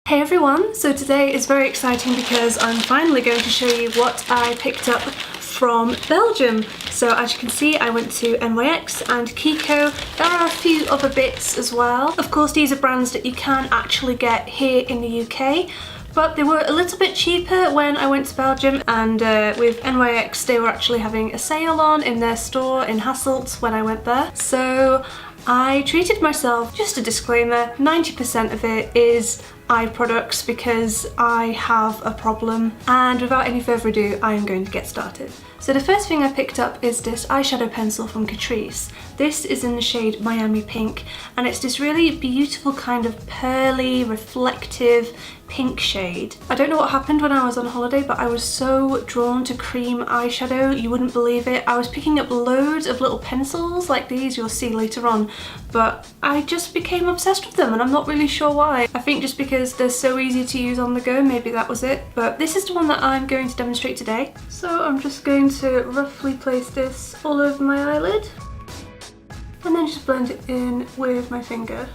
Hey everyone, so today is very exciting because I'm finally going to show you what I picked up from Belgium. So as you can see, I went to NYX and Kiko. There are a few other bits as well. Of course, these are brands that you can actually get here in the UK, but they were a little bit cheaper when I went to Belgium, and with NYX they were actually having a sale on in their store in Hasselt when I went there. So I treated myself. Just a disclaimer, 90% of it is eye products because I have a problem, and without any further ado I am going to get started. So the first thing I picked up is this eyeshadow pencil from Catrice. This is in the shade Miami Pink, and it's this really beautiful kind of pearly, reflective pink shade. I don't know what happened when I was on holiday, but I was so drawn to cream eyeshadow, you wouldn't believe it. I was picking up loads of little pencils like these, you'll see later on, but I just became obsessed with them and I'm not really sure why. I think just because they're so easy to use on the go, maybe that was it. But this is the one that I'm going to demonstrate today. So I'm just going to roughly place this all over my eyelid and then just blend it in with my finger.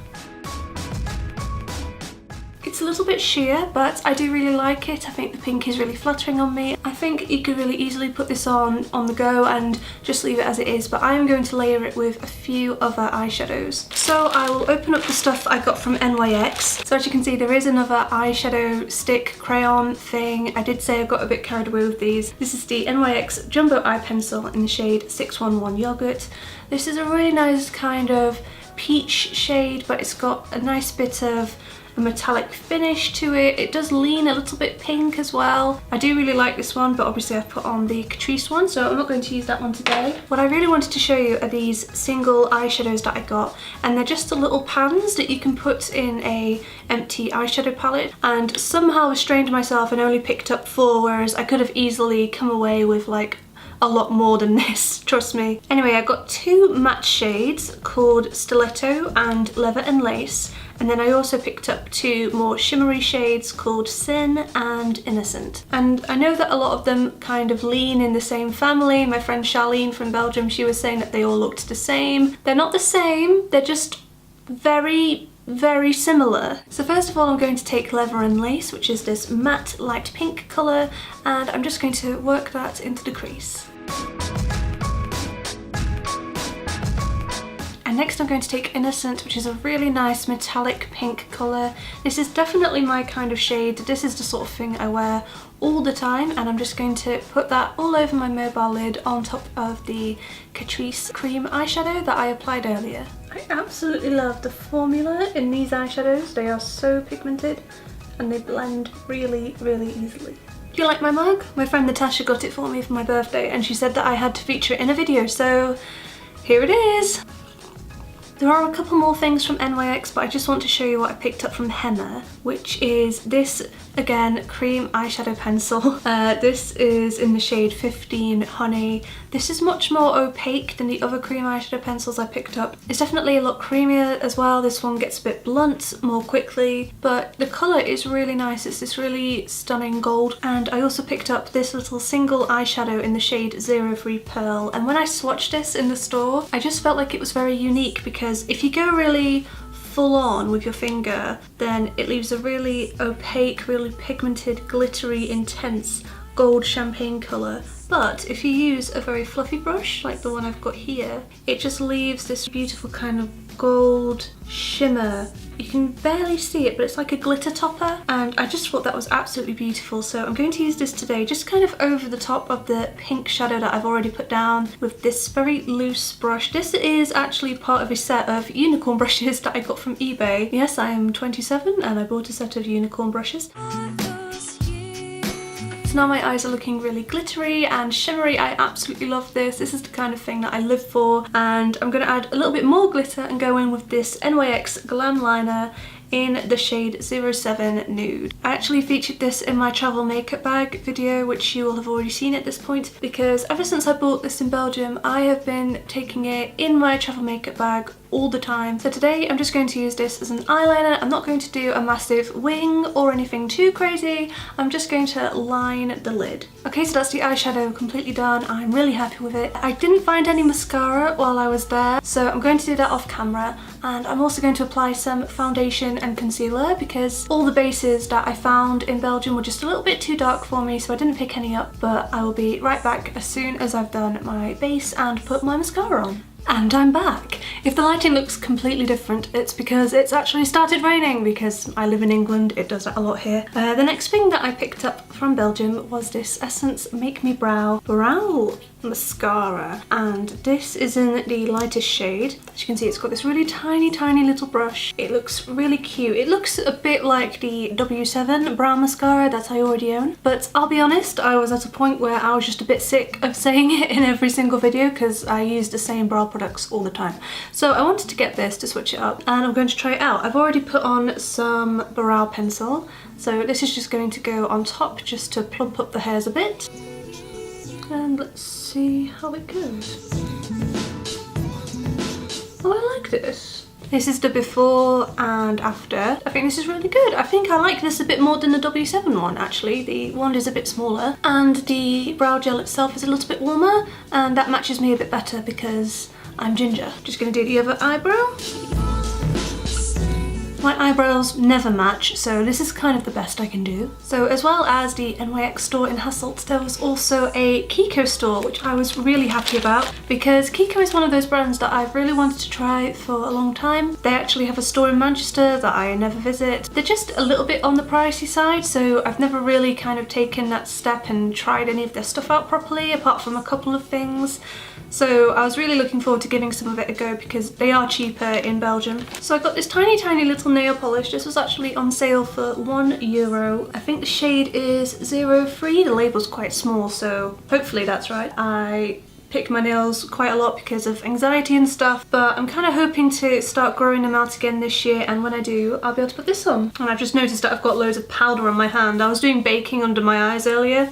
It's a little bit sheer, but I do really like it. I think the pink is really flattering on me. I think you could really easily put this on the go and just leave it as it is, but I am going to layer it with a few other eyeshadows. So I will open up the stuff I got from NYX. So as you can see, there is another eyeshadow stick crayon thing. I did say I got a bit carried away with these. This is the NYX Jumbo Eye Pencil in the shade 611 Yogurt. This is a really nice kind of peach shade, but it's got a nice bit of a metallic finish to it. It does lean a little bit pink as well. I do really like this one, but obviously I've put on the Catrice one, so I'm not going to use that one today. What I really wanted to show you are these single eyeshadows that I got, and they're just the little pans that you can put in a empty eyeshadow palette, and somehow restrained myself and only picked up 4, whereas I could have easily come away with like a lot more than this, trust me. Anyway, I got 2 matte shades called Stiletto and Leather and Lace, and then I also picked up 2 more shimmery shades called Sin and Innocent. And I know that a lot of them kind of lean in the same family. My friend Charlene from Belgium, she was saying that they all looked the same. They're not the same, they're just very similar. So first of all, I'm going to take Leather and Lace, which is this matte light pink colour, and I'm just going to work that into the crease. And next I'm going to take Innocent, which is a really nice metallic pink colour. This is definitely my kind of shade. This is the sort of thing I wear all the time, and I'm just going to put that all over my mobile lid on top of the Catrice cream eyeshadow that I applied earlier. I absolutely love the formula in these eyeshadows. They are so pigmented and they blend really easily. Do you like my mug? My friend Natasha got it for me for my birthday, and she said that I had to feature it in a video, so here it is. There are a couple more things from NYX, but I just want to show you what I picked up from Henna, which is this, again, cream eyeshadow pencil. This is in the shade 15 Honey. This is much more opaque than the other cream eyeshadow pencils I picked up. It's definitely a lot creamier as well. This one gets a bit blunt more quickly, but the colour is really nice. It's this really stunning gold. And I also picked up this little single eyeshadow in the shade 03 Pearl, and when I swatched this in the store, I just felt like it was very unique, because if you go really full on with your finger, then it leaves a really opaque, really pigmented, glittery, intense gold champagne colour. But if you use a very fluffy brush, like the one I've got here, it just leaves this beautiful kind of gold shimmer. You can barely see it, but it's like a glitter topper, and I just thought that was absolutely beautiful. So I'm going to use this today, just kind of over the top of the pink shadow that I've already put down with this very loose brush. This is actually part of a set of unicorn brushes that I got from eBay. Yes, I am 27 and I bought a set of unicorn brushes. Now my eyes are looking really glittery and shimmery. I absolutely love this. This is the kind of thing that I live for, and I'm going to add a little bit more glitter and go in with this NYX Glam Liner in the shade 07 Nude. I actually featured this in my travel makeup bag video, which you will have already seen at this point, because ever since I bought this in Belgium, I have been taking it in my travel makeup bag all the time. So today I'm just going to use this as an eyeliner. I'm not going to do a massive wing or anything too crazy. I'm just going to line the lid. Okay, so that's the eyeshadow completely done. I'm really happy with it. I didn't find any mascara while I was there, so I'm going to do that off camera. And I'm also going to apply some foundation and concealer because all the bases that I found in Belgium were just a little bit too dark for me, so I didn't pick any up. But I will be right back as soon as I've done my base and put my mascara on. And I'm back. If the lighting looks completely different, it's because it's actually started raining because I live in England, it does that a lot here. The next thing that I picked up from Belgium was this Essence Make Me Brow mascara, and this is in the lightest shade. As you can see, it's got this really tiny little brush. It looks really cute. It looks a bit like the W7 brow mascara that I already own, but I'll be honest, I was at a point where I was just a bit sick of saying it in every single video because I use the same brow products all the time. So I wanted to get this to switch it up, and I'm going to try it out. I've already put on some brow pencil, so this is just going to go on top just to plump up the hairs a bit. And let's see how it goes. Oh, I like this. This is the before and after. I think this is really good. I think I like this a bit more than the W7 one actually. The wand is a bit smaller and the brow gel itself is a little bit warmer, and that matches me a bit better because I'm ginger. Just gonna do the other eyebrow. My eyebrows never match, so this is kind of the best I can do. So as well as the NYX store in Hasselt, there was also a Kiko store, which I was really happy about because Kiko is one of those brands that I've really wanted to try for a long time. They actually have a store in Manchester that I never visit. They're just a little bit on the pricey side, so I've never really kind of taken that step and tried any of their stuff out properly, apart from a couple of things. So I was really looking forward to giving some of it a go because they are cheaper in Belgium. So I got this tiny little nail polish. This was actually on sale for €1. I think the shade is 03. The label's quite small, so hopefully that's right. I pick my nails quite a lot because of anxiety and stuff, but I'm kind of hoping to start growing them out again this year, and when I do, I'll be able to put this on. And I've just noticed that I've got loads of powder on my hand. I was doing baking under my eyes earlier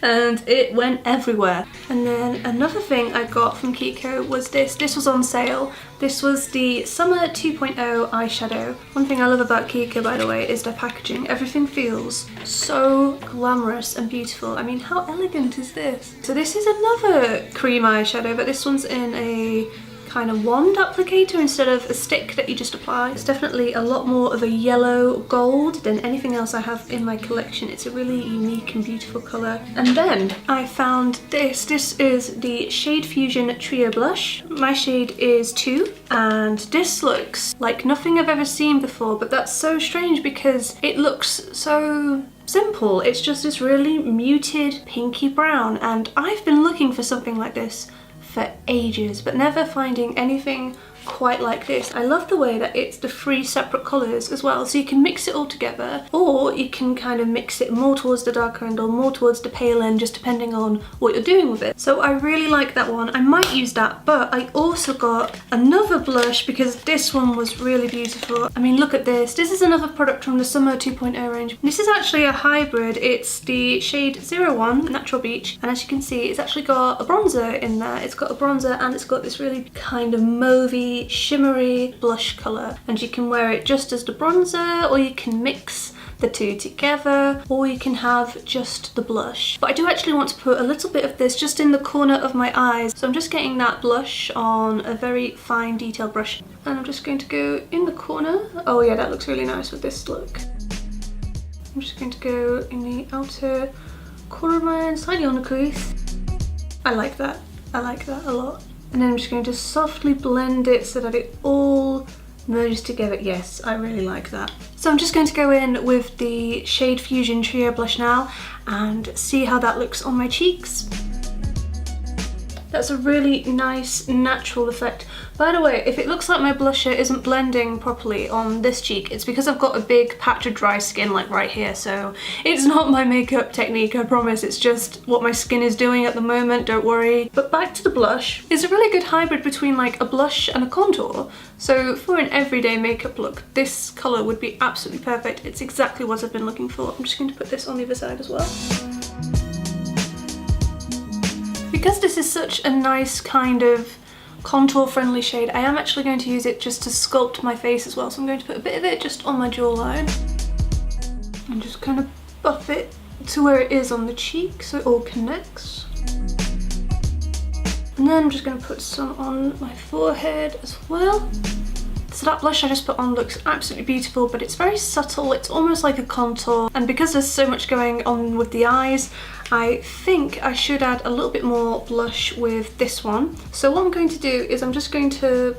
and it went everywhere. And then another thing I got from Kiko was this. This was on sale. This was the Summer 2.0 eyeshadow. One thing I love about Kiko, by the way, is their packaging. Everything feels so glamorous and beautiful. I mean, how elegant is this? So this is another cream eyeshadow, but this one's in a kind of wand applicator instead of a stick that you just apply. It's definitely a lot more of a yellow gold than anything else I have in my collection. It's a really unique and beautiful colour. And then I found this. This is the Shade Fusion Trio Blush. My shade is 2, and this looks like nothing I've ever seen before, but that's so strange because it looks so simple. It's just this really muted pinky brown, and I've been looking for something like this for ages, but never finding anything quite like this. I love the way that it's the 3 separate colours as well, so you can mix it all together, or you can kind of mix it more towards the darker end or more towards the pale end, just depending on what you're doing with it. So I really like that one. I might use that, but I also got another blush because this one was really beautiful. I mean, look at this. This is another product from the Summer 2.0 range. This is actually a hybrid. It's the shade 01 Natural Beach, and as you can see, it's actually got a bronzer in there. It's got a bronzer and it's got this really kind of mauvey, shimmery blush colour, and you can wear it just as the bronzer, or you can mix the two together, or you can have just the blush. But I do actually want to put a little bit of this just in the corner of my eyes, so I'm just getting that blush on a very fine detail brush, and I'm just going to go in the corner. Oh yeah, that looks really nice with this look. I'm just going to go in the outer corner of my eye and slightly on the crease. I like that. I like that a lot. And then I'm just going to softly blend it so that it all merges together. Yes, I really like that. So I'm just going to go in with the Shade Fusion Trio Blush now and see how that looks on my cheeks. That's a really nice natural effect. By the way, if it looks like my blusher isn't blending properly on this cheek, it's because I've got a big patch of dry skin like right here, so it's not my makeup technique, I promise. It's just what my skin is doing at the moment, don't worry. But back to the blush. It's a really good hybrid between like a blush and a contour. So for an everyday makeup look, this colour would be absolutely perfect. It's exactly what I've been looking for. I'm just going to put this on the other side as well. Because this is such a nice kind of contour friendly shade. I am actually going to use it just to sculpt my face as well, so I'm going to put a bit of it just on my jawline and just kind of buff it to where it is on the cheek so it all connects. And then I'm just going to put some on my forehead as well. So that blush I just put on looks absolutely beautiful, but it's very subtle, it's almost like a contour, and because there's so much going on with the eyes, I think I should add a little bit more blush with this one. So what I'm going to do is I'm just going to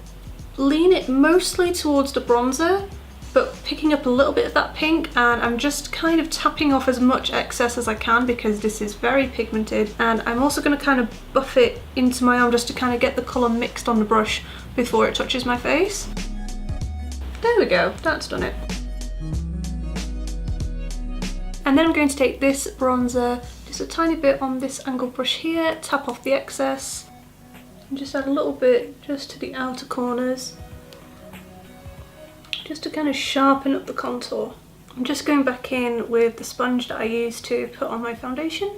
lean it mostly towards the bronzer, but picking up a little bit of that pink, and I'm just kind of tapping off as much excess as I can because this is very pigmented, and I'm also going to kind of buff it into my arm just to kind of get the colour mixed on the brush before it touches my face. There we go, that's done it. And then I'm going to take this bronzer, just a tiny bit on this angle brush here, tap off the excess, and just add a little bit just to the outer corners, just to kind of sharpen up the contour. I'm just going back in with the sponge that I used to put on my foundation,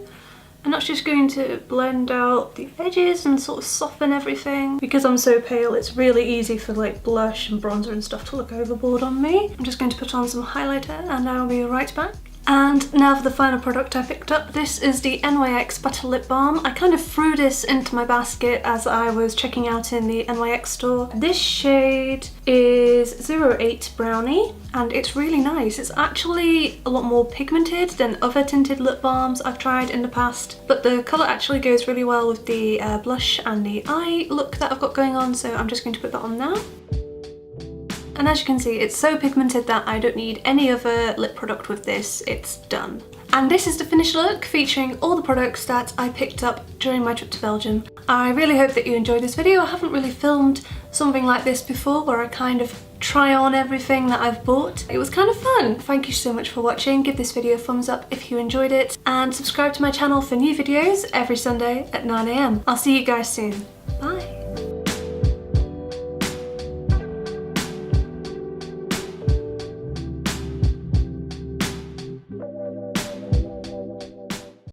and that's just going to blend out the edges and sort of soften everything. Because I'm so pale, it's really easy for like blush and bronzer and stuff to look overboard on me. I'm just going to put on some highlighter and I'll be right back. And now for the final product I picked up. This is the NYX Butter Lip Balm. I kind of threw this into my basket as I was checking out in the NYX store. This shade is 08 Brownie, and it's really nice. It's actually a lot more pigmented than other tinted lip balms I've tried in the past, but the colour actually goes really well with the blush and the eye look that I've got going on, so I'm just going to put that on now. And as you can see, it's so pigmented that I don't need any other lip product with this, it's done. And this is the finished look featuring all the products that I picked up during my trip to Belgium. I really hope that you enjoyed this video. I haven't really filmed something like this before where I kind of try on everything that I've bought. It was kind of fun. Thank you so much for watching. Give this video a thumbs up if you enjoyed it, and subscribe to my channel for new videos every Sunday at 9 AM. I'll see you guys soon.